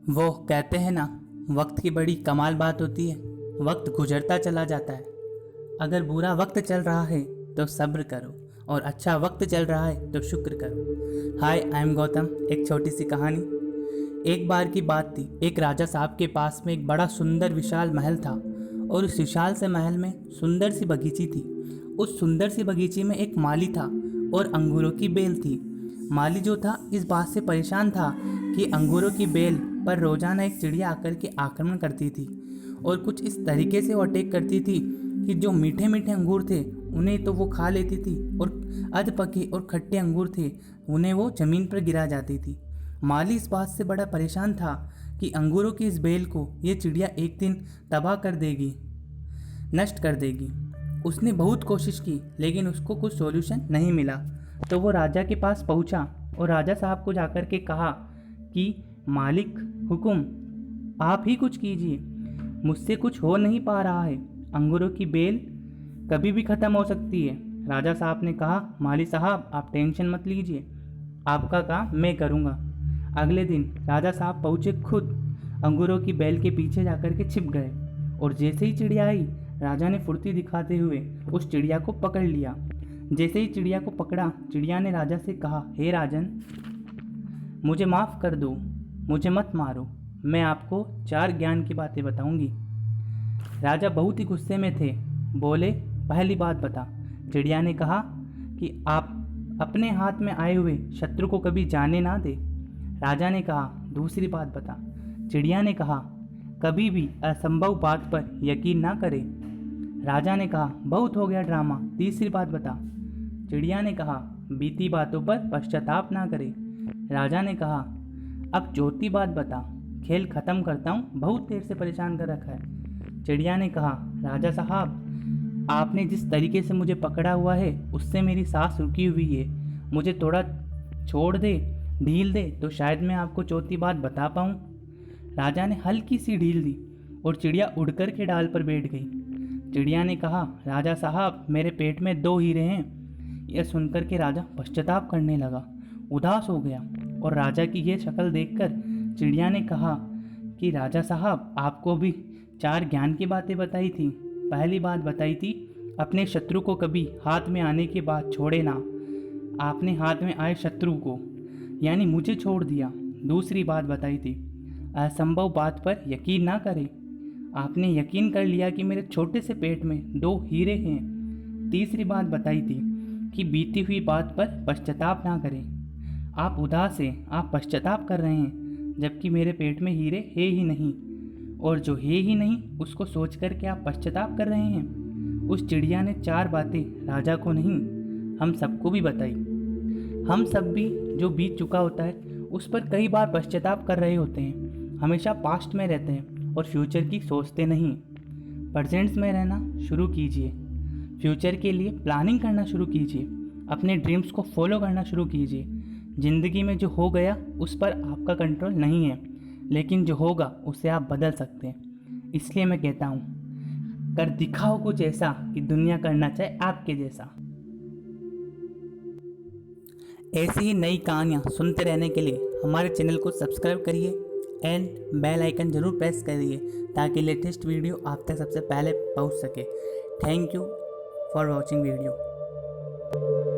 वो कहते हैं ना, वक्त की बड़ी कमाल बात होती है। वक्त गुजरता चला जाता है। अगर बुरा वक्त चल रहा है तो सब्र करो, और अच्छा वक्त चल रहा है तो शुक्र करो। हाय, आई एम गौतम। एक छोटी सी कहानी। एक बार की बात थी, एक राजा साहब के पास में एक बड़ा सुंदर विशाल महल था, और उस विशाल से महल में सुंदर सी बगीची थी। उस सुंदर सी बगीची में एक माली था और अंगूरों की बेल थी। माली जो था इस बात से परेशान था कि अंगूरों की बेल पर रोजाना एक चिड़िया आकर के आक्रमण करती थी, और कुछ इस तरीके से वो अटैक करती थी कि जो मीठे मीठे अंगूर थे उन्हें तो वो खा लेती थी, और अध पके और खट्टे अंगूर थे उन्हें वो ज़मीन पर गिरा जाती थी। माली इस बात से बड़ा परेशान था कि अंगूरों की इस बेल को ये चिड़िया एक दिन तबाह कर देगी, नष्ट कर देगी। उसने बहुत कोशिश की लेकिन उसको कुछ सॉल्यूशन नहीं मिला। तो वो राजा के पास पहुंचा और राजा साहब को जाकर के कहा कि मालिक हुकुम, आप ही कुछ कीजिए, मुझसे कुछ हो नहीं पा रहा है। अंगूरों की बेल कभी भी ख़त्म हो सकती है। राजा साहब ने कहा, माली साहब आप टेंशन मत लीजिए, आपका काम मैं करूँगा। अगले दिन राजा साहब पहुँचे खुद अंगूरों की बेल के पीछे जाकर के छिप गए, और जैसे ही चिड़िया आई राजा ने फुर्ती दिखाते हुए उस चिड़िया को पकड़ लिया। जैसे ही चिड़िया को पकड़ा, चिड़िया ने राजा से कहा, हे राजन, मुझे माफ़ कर दो, मुझे मत मारो, मैं आपको 4 ज्ञान की बातें बताऊंगी। राजा बहुत ही गुस्से में थे। बोले, पहली बात बता। चिड़िया ने कहा कि आप अपने हाथ में आए हुए शत्रु को कभी जाने ना दे। राजा ने कहा, दूसरी बात बता। चिड़िया ने कहा, कभी भी असंभव बात पर यकीन ना करे। राजा ने कहा, बहुत हो गया ड्रामा, तीसरी बात बता। चिड़िया ने कहा, बीती बातों पर पश्चाताप ना करे। राजा ने कहा, अब चौथी बात बता, खेल ख़त्म करता हूँ, बहुत देर से परेशान कर रखा है। चिड़िया ने कहा, राजा साहब, आपने जिस तरीके से मुझे पकड़ा हुआ है उससे मेरी सांस रुकी हुई है, मुझे थोड़ा छोड़ दे, ढील दे, तो शायद मैं आपको चौथी बात बता पाऊँ। राजा ने हल्की सी ढील दी और चिड़िया उड़कर के डाल पर बैठ गई। चिड़िया ने कहा, राजा साहब, मेरे पेट में 2 हीरे हैं। यह सुनकर के राजा पश्चाताप करने लगा, उदास हो गया, और राजा की यह शक्ल देखकर चिड़िया ने कहा कि राजा साहब, आपको भी 4 ज्ञान की बातें बताई थी। पहली बात बताई थी, अपने शत्रु को कभी हाथ में आने के बाद छोड़े ना। आपने हाथ में आए शत्रु को, यानी मुझे छोड़ दिया। दूसरी बात बताई थी, असंभव बात पर यकीन ना करें। आपने यकीन कर लिया कि मेरे छोटे से पेट में 2 हीरे हैं। तीसरी बात बताई थी कि बीती हुई बात पर पश्चाताप ना करें। आप उदास हैं, आप पश्चाताप कर रहे हैं, जबकि मेरे पेट में हीरे है ही नहीं, और जो है ही नहीं उसको सोच कर के आप पश्चाताप कर रहे हैं। उस चिड़िया ने 4 बातें राजा को नहीं, हम सबको भी बताई। हम सब भी जो बीत चुका होता है उस पर कई बार पश्चाताप कर रहे होते हैं। हमेशा पास्ट में रहते हैं और फ्यूचर की सोचते नहीं। प्रेजेंट्स में रहना शुरू कीजिए, फ्यूचर के लिए प्लानिंग करना शुरू कीजिए, अपने ड्रीम्स को फॉलो करना शुरू कीजिए। ज़िंदगी में जो हो गया उस पर आपका कंट्रोल नहीं है, लेकिन जो होगा उसे आप बदल सकते हैं। इसलिए मैं कहता हूँ, कर दिखाओ कुछ ऐसा कि दुनिया करना चाहे आपके जैसा। ऐसी ही नई कहानियाँ सुनते रहने के लिए हमारे चैनल को सब्सक्राइब करिए एंड बेल आइकन ज़रूर प्रेस करिए, ताकि लेटेस्ट वीडियो आप तक सबसे पहले पहुँच सके। Thank you for watching video.